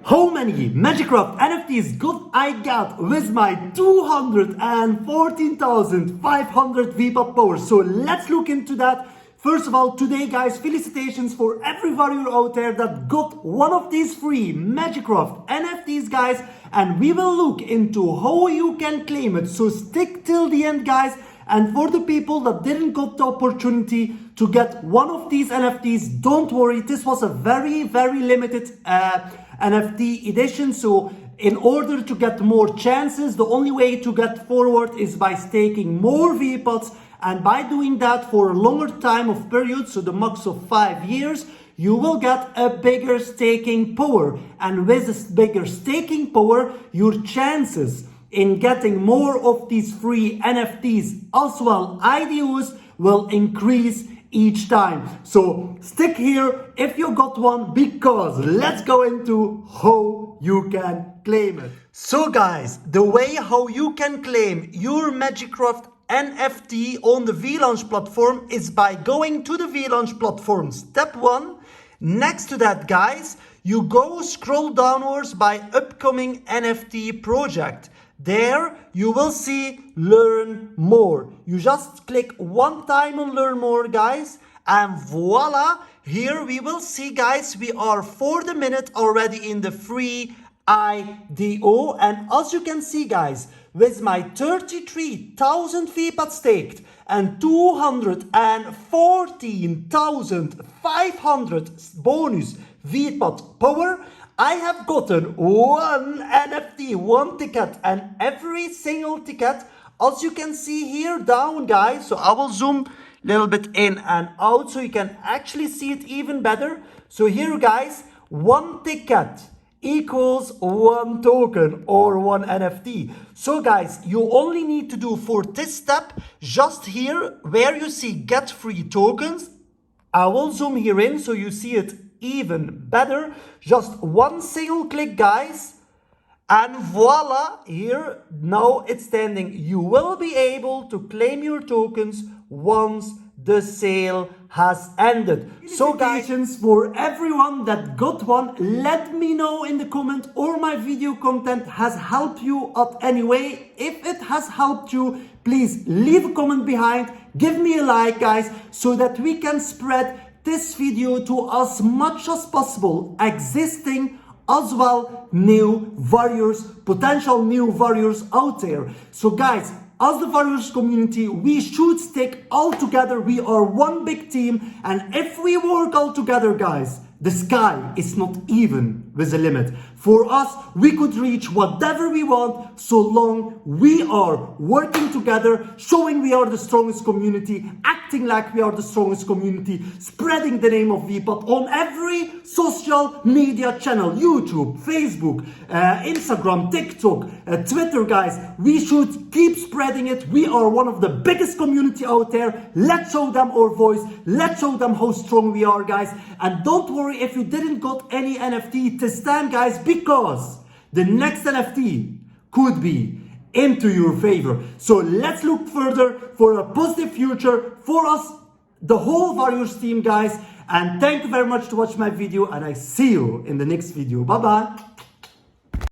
How many Mcrt NFTs could I get with my 214,500 Vpad power? So let's look into that. First of all, today guys, felicitations for every warrior out there that got one of these free Mcrt NFTs guys, and we will look into how you can claim it. So stick till the end guys. And for the people that didn't get the opportunity to get one of these NFTs, don't worry, this was a very limited NFT edition. So in order to get more chances, the only way to get forward is by staking more Vpads, and by doing that for a longer time of period, so the max of 5 years, you will get a bigger staking power. And with this bigger staking power, your chances in getting more of these free NFTs as well IDOs will increase each time. So stick here if you got one, because let's go into how you can claim it. So guys, the way how you can claim your Mcrt NFT on the Vlaunch platform is by going to the Vlaunch platform. Step 1. Next to that guys, you go scroll downwards by upcoming NFT project. There you will see learn more. You just click one time on learn more guys, and voila, here we will see guys, we are for the minute already in the free IDO. And as you can see guys, with my 33,000 Vpad staked and 214,500 bonus Vpad power, I have gotten one NFT, one ticket, and every single ticket, as you can see here down guys, so I will zoom a little bit in and out so you can actually see it even better. So here guys, one ticket equals one token or one NFT. So guys, you only need to do for this step, just here where you see get free tokens, I will zoom here in so you see it even better. Just one single click guys, and voila, here now it's standing. You will be able to claim your tokens once the sale has ended. So guys, for everyone that got one, let me know in the comment or my video content has helped you at any way. If it has helped you, please leave a comment behind, give me a like guys, so that we can spread this video to as much as possible existing as well new warriors, potential new warriors out there. So guys, as the warriors community, we should stick all together. We are one big team, and if we work all together guys, the sky is not even with the limit. For us, we could reach whatever we want so long we are working together, showing we are the strongest community, acting like we are the strongest community, spreading the name of Vpad on every social media channel, YouTube, Facebook, Instagram, TikTok, Twitter guys. We should keep spreading it. We are one of the biggest community out there. Let's show them our voice. Let's show them how strong we are guys. And don't worry if you didn't got any NFT this time guys, because the next NFT could be into your favor. So let's look further for a positive future for us, the whole Warriors team guys. And thank you very much to watch my video, and I see you in the next video. Bye bye.